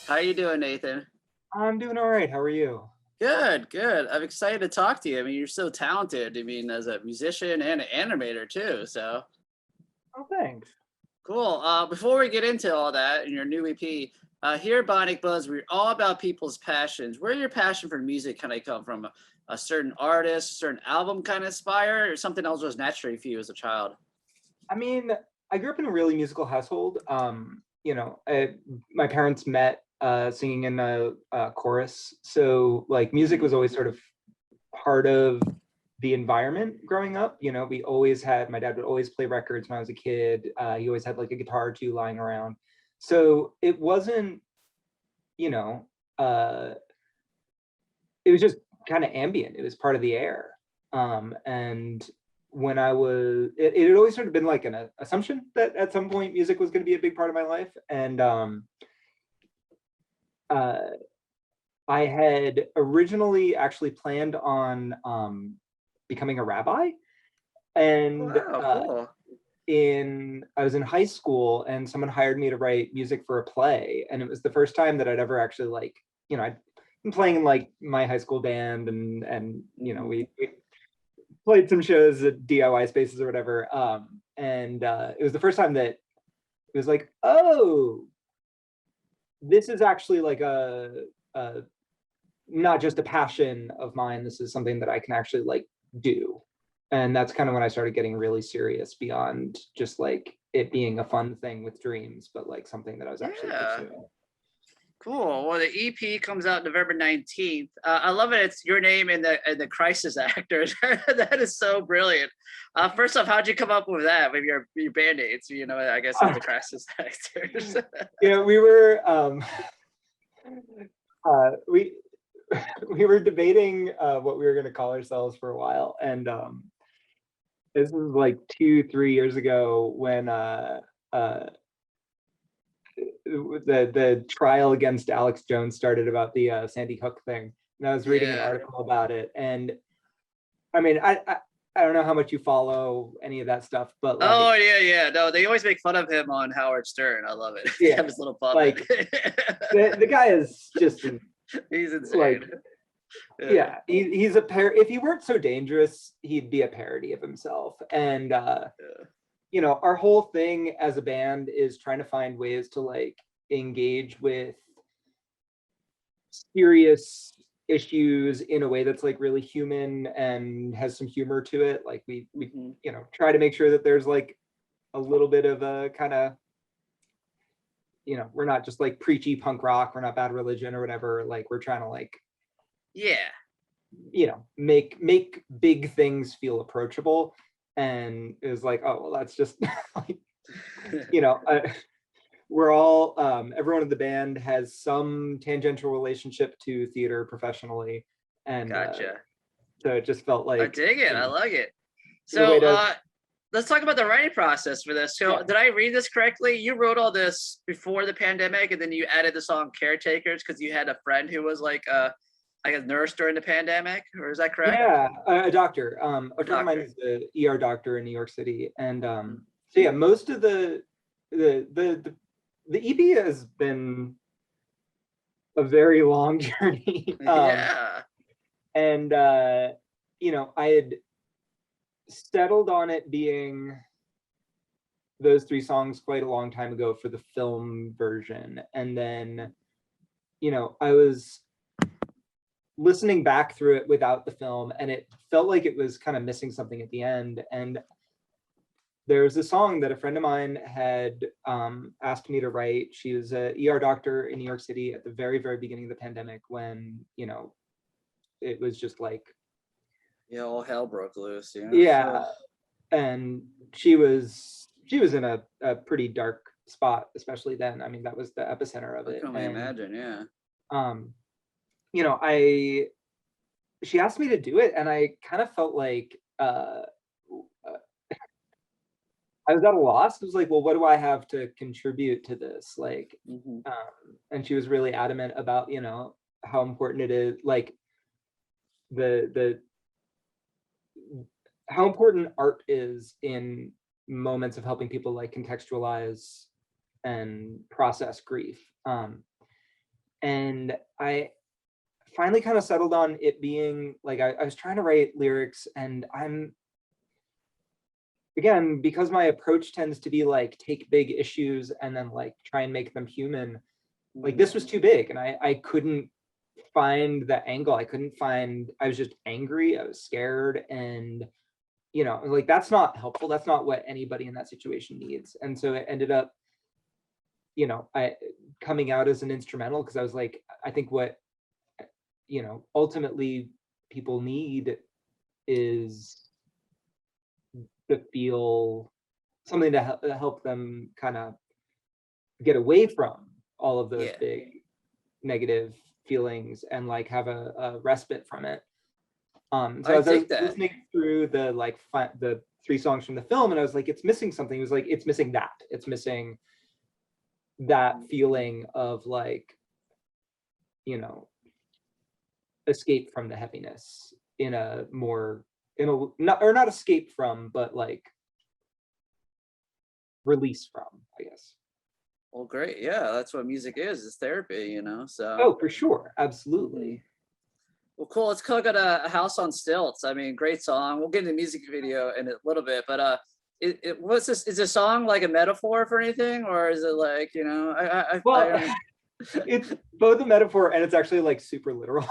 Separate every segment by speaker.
Speaker 1: How you doing, Nathan?
Speaker 2: I'm doing all right. How are you?
Speaker 1: Good, good. I'm excited to talk to you. I mean, you're so talented. I mean, as a musician and an animator too. So
Speaker 2: Oh, thanks.
Speaker 1: cool. Before we get into all that and your new EP, here at Bionic Buzz, we're all about people's passions. Where your passion for music kind of come from? A certain artist, a certain album kind of inspire, or something else was naturally for you as a child?
Speaker 2: I mean, I grew up in a really musical household. My parents met singing in a chorus, so like music was always sort of part of the environment growing up. We always had my dad would always play records when I was a kid. He always had like a guitar or two lying around, so it wasn't, you know, uh, it was just kind of ambient. It was part of the air. And when it had always sort of been like an assumption that at some point music was going to be a big part of my life. And uh, I had originally actually planned on becoming a rabbi. And
Speaker 1: Wow, cool.
Speaker 2: I was in high school and someone hired me to write music for a play. And it was the first time that I'd ever actually I'd been playing in like my high school band and we played some shows at DIY spaces or whatever. And it was the first time that it was like, oh, this is actually like a not just a passion of mine. This is something that I can actually like do. And that's kind of when I started getting really serious beyond just like it being a fun thing with dreams, but like something that I was actually
Speaker 1: Yeah.
Speaker 2: pursuing.
Speaker 1: Cool. Well, the EP comes out November 19th. I love it. It's your name in the crisis actors. That is so brilliant. First off, how'd you come up with that with your band-aids? I guess as the crisis actors.
Speaker 2: We were we we were debating what we were going to call ourselves for a while, and this was like 2-3 years ago when the trial against Alex Jones started about the Sandy Hook thing, and I was reading an
Speaker 1: Yeah.
Speaker 2: article about it. And I mean, I don't know how much you follow any of that stuff, but like,
Speaker 1: Oh yeah, yeah. No, they always make fun of him on Howard Stern. I love it. They
Speaker 2: yeah,
Speaker 1: have his little puppet.
Speaker 2: like the guy is just
Speaker 1: He's
Speaker 2: like,
Speaker 1: insane. Yeah.
Speaker 2: yeah, he's if he weren't so dangerous, he'd be a parody of himself. And
Speaker 1: Yeah.
Speaker 2: our whole thing as a band is trying to find ways to like engage with serious issues in a way that's like really human and has some humor to it. Like we
Speaker 1: Mm-hmm.
Speaker 2: try to make sure that there's like a little bit of a kind of, we're not just like preachy punk rock, we're not Bad Religion or whatever. Like we're trying to like,
Speaker 1: Yeah.
Speaker 2: make big things feel approachable. And it was like, oh well, that's just like, we're all everyone in the band has some tangential relationship to theater professionally. And
Speaker 1: Gotcha.
Speaker 2: so it just felt
Speaker 1: I
Speaker 2: like,
Speaker 1: dig it. I like it.
Speaker 2: the
Speaker 1: So
Speaker 2: way to
Speaker 1: let's talk about the writing process for this. So
Speaker 2: yeah.
Speaker 1: did I read this correctly? You wrote all this before the pandemic, and then you added the song "Caretakers" because you had a friend who was like a nurse during the pandemic, or is that correct?
Speaker 2: Yeah, a doctor. A
Speaker 1: A
Speaker 2: friend of mine
Speaker 1: doctor.
Speaker 2: is the ER doctor in New York City. And
Speaker 1: Mm.
Speaker 2: so yeah, most of the EP has been a very long journey.
Speaker 1: Yeah.
Speaker 2: And I had settled on it being those three songs quite a long time ago for the film version. And then I was listening back through it without the film, and it felt like it was kind of missing something at the end. And there was a song that a friend of mine had asked me to write. She was a ER doctor in New York City at the very, very beginning of the pandemic, when it was just like,
Speaker 1: Yeah, all hell broke loose.
Speaker 2: yeah. And she was in a pretty dark spot, especially then. I mean, that was the epicenter of
Speaker 1: I
Speaker 2: it.
Speaker 1: can only
Speaker 2: And
Speaker 1: imagine. Yeah.
Speaker 2: I she asked me to do it, and I kind of felt like I was at a loss. It was like, well, what do I have to contribute to this? Like,
Speaker 1: Mm-hmm.
Speaker 2: and she was really adamant about, how important it is, like the how important art is in moments of helping people like contextualize and process grief. And I finally kind of settled on it being like, I was trying to write lyrics, and again, because my approach tends to be like take big issues and then like try and make them human, like this was too big, and I couldn't find the angle. I was just angry, I was scared, and like that's not helpful. That's not what anybody in that situation needs. And so it ended up, I coming out as an instrumental, because I was like, I think what ultimately people need is to feel something to help them kind of get away from all of those big negative feelings and like have a respite from it. So I was listening through the 3 songs from the film, and I was like, it's missing something. It was like, it's missing that. It's missing that feeling of like, escape from the heaviness not escape from, but like release from, I guess.
Speaker 1: Well, great. Yeah, that's what music is therapy, so.
Speaker 2: Oh, for sure. Absolutely.
Speaker 1: Well, cool. Let's look at a House on Stilts. I mean, great song. We'll get into the music video in a little bit, but what's this? Is a song like a metaphor for anything, or is it like,
Speaker 2: it's both a metaphor and it's actually like super literal.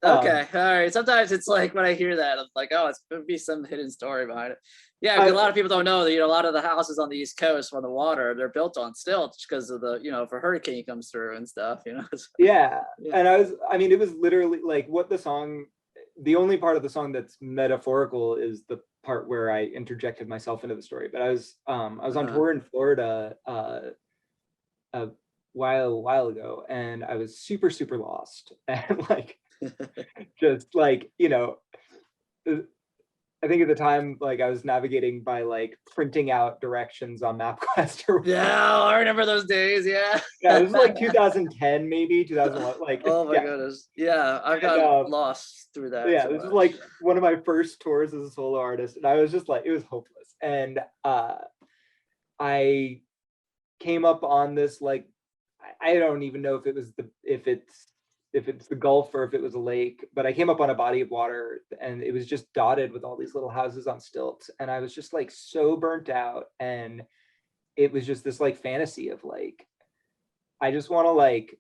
Speaker 1: Okay, all right. Sometimes it's like when I hear that, I'm like, oh, it's gonna be some hidden story behind it. Yeah, a lot of people don't know that a lot of the houses on the East Coast on the water, they're built on stilts because of the if a hurricane comes through and stuff. So,
Speaker 2: yeah. And it was literally like what the only part of the song that's metaphorical is the part where I interjected myself into the story. But I was on tour in Florida a while ago, and I was super lost, and like just like I think at the time, like I was navigating by like printing out directions on MapQuest or whatever.
Speaker 1: Yeah, I remember those days. Yeah,
Speaker 2: it was like 2010, maybe 2001. Like,
Speaker 1: oh my goodness, yeah, I've got lost through that.
Speaker 2: Yeah, this is like one of my first tours as a solo artist, and I was just like, it was hopeless. And I came up on this like, I don't even know if it's the Gulf or if it was a lake, but I came up on a body of water, and it was just dotted with all these little houses on stilts. And I was just like so burnt out. And it was just this like fantasy of like, I just want to like,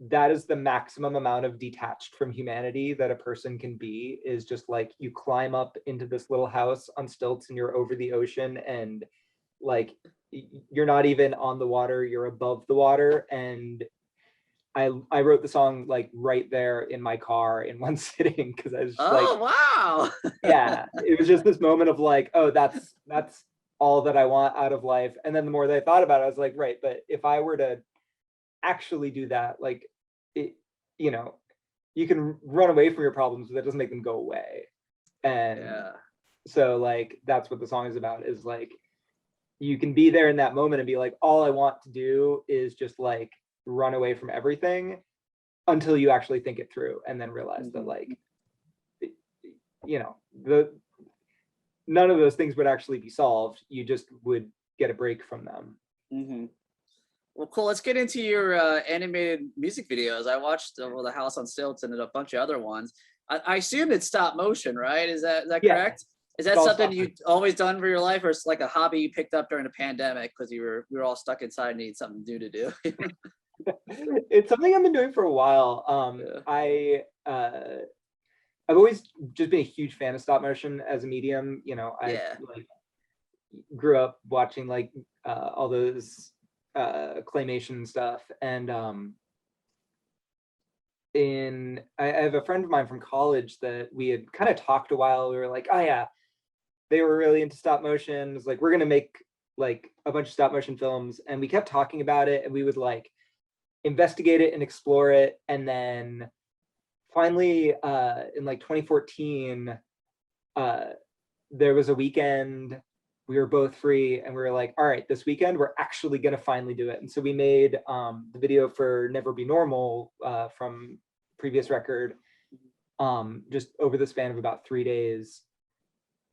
Speaker 2: that is the maximum amount of detached from humanity that a person can be, is just like you climb up into this little house on stilts and you're over the ocean, and like you're not even on the water, you're above the water. And I wrote the song like right there in my car in one sitting, because I was just like,
Speaker 1: wow.
Speaker 2: Yeah, it was just this moment of like, oh, that's all that I want out of life. And then the more that I thought about it, I was like, right, but if I were to actually do that, like it, you can run away from your problems, but that doesn't make them go away. And so like that's what the song is about, is like you can be there in that moment and be like, all I want to do is just like run away from everything, until you actually think it through and then realize that like none of those things would actually be solved. You just would get a break from them.
Speaker 1: Well, cool. Let's get into your animated music videos. I watched the House on Stilts and a bunch of other ones. I assume it's stop motion, right? Is that correct? Is that something you've always done for your life, or it's like a hobby you picked up during the pandemic because we were all stuck inside and needed something new to do?
Speaker 2: It's something I've been doing for a while. I've always just been a huge fan of stop motion as a medium. I like grew up watching like all those claymation stuff, and I have a friend of mine from college that we had kind of talked a while. We were like, oh yeah, they were really into stop motion. It was like, we're gonna make like a bunch of stop motion films, and we kept talking about it, and we would like investigate it and explore it. And then finally in like 2014 there was a weekend we were both free, and we were like, all right, this weekend we're actually gonna finally do it. And so we made the video for Never Be Normal from previous record just over the span of about 3 days.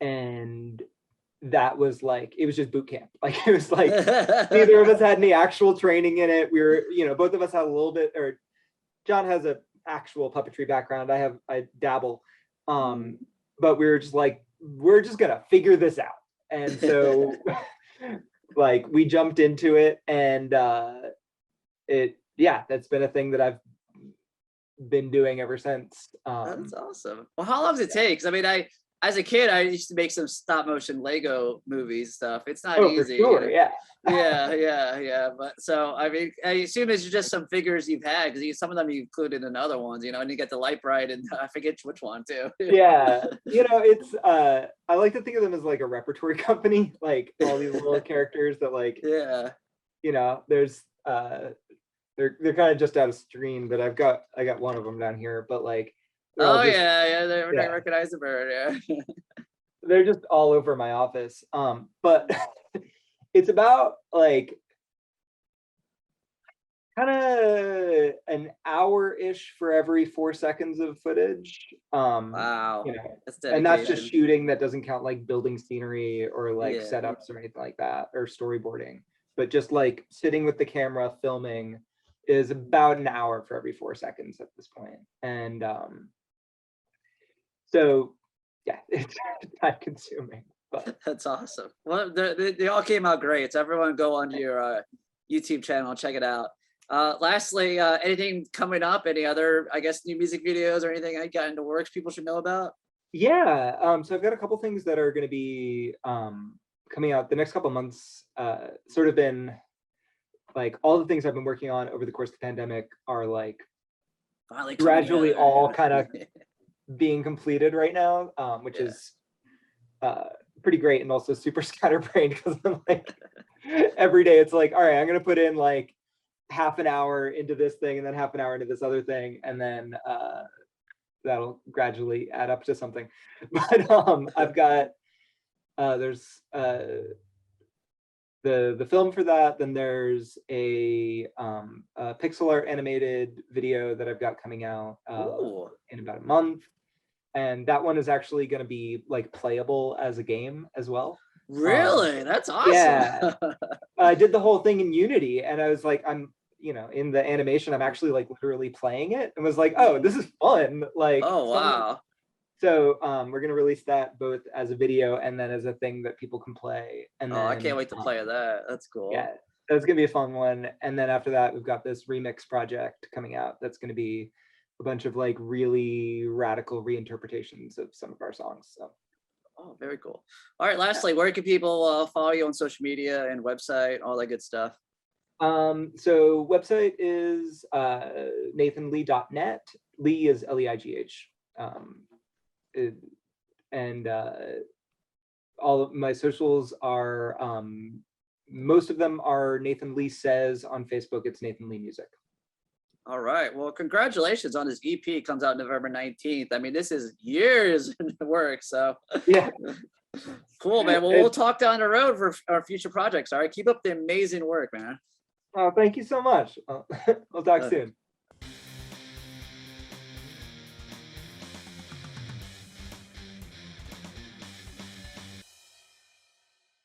Speaker 2: And that was like, it was just boot camp. Like it was like neither of us had any actual training in it. We were, both of us had a little bit, or John has a actual puppetry background. I dabble. But we were just like, we're just gonna figure this out. And so like we jumped into it, and that's been a thing that I've been doing ever since.
Speaker 1: That's awesome. Well, how long does it take? 'Cause I mean, as a kid, I used to make some stop motion Lego movies stuff. It's not easy.
Speaker 2: For sure, yeah.
Speaker 1: Yeah. But so, I mean, I assume it's just some figures you've had, because some of them you included in other ones, and you get the light bright, and I forget which one too.
Speaker 2: Yeah, it's I like to think of them as like a repertory company, like all these little characters that like, there's they're kind of just out of screen, but I got one of them down here, but like
Speaker 1: They recognize the bird. Yeah.
Speaker 2: They're just all over my office. But it's about like kind of an hour-ish for every 4 seconds of footage.
Speaker 1: Wow.
Speaker 2: And that's just shooting. That doesn't count like building scenery or like setups or anything like that, or storyboarding. But just like sitting with the camera filming is about an hour for every 4 seconds at this point. And so yeah, it's time consuming, but
Speaker 1: that's awesome. Well, they all came out great. So everyone go on your YouTube channel and check it out. Lastly, anything coming up? Any other, I guess, new music videos or anything I got into works people should know about?
Speaker 2: Yeah, so I've got a couple things that are going to be coming out the next couple months. Sort of been like all the things I've been working on over the course of the pandemic are like finally gradually all kind of being completed right now, which is pretty great, and also super scatterbrained, because I'm like every day it's like, all right, I'm gonna put in like half an hour into this thing and then half an hour into this other thing, and then that'll gradually add up to something. But I've got there's the film for that, then there's a pixel art animated video that I've got coming out in about a month. And that one is actually going to be like playable as a game as well.
Speaker 1: Really? That's awesome.
Speaker 2: Yeah. I did the whole thing in Unity, and I was like, I'm, in the animation, I'm actually like literally playing it, and was like, oh, this is fun. Like,
Speaker 1: oh, wow.
Speaker 2: So we're going to release that both as a video and then as a thing that people can play. And then,
Speaker 1: I can't wait to play that. That's cool.
Speaker 2: Yeah, that's going to be a fun one. And then after that, we've got this remix project coming out that's going to be a bunch of like really radical reinterpretations of some of our songs. So.
Speaker 1: Oh, very cool. All right, lastly, where can people follow you on social media and website, all that good stuff?
Speaker 2: So website is nathanleigh.net. Leigh is Leigh. And all of my socials are most of them are Nathan Leigh Says. On Facebook it's Nathan Leigh Music.
Speaker 1: All right, well, congratulations on this EP. Comes out November 19th. I mean, this is years in the work, so
Speaker 2: yeah.
Speaker 1: Cool, man. Well, we'll talk down the road for our future projects. All right, keep up the amazing work, man.
Speaker 2: Oh, thank you so much. We'll talk soon.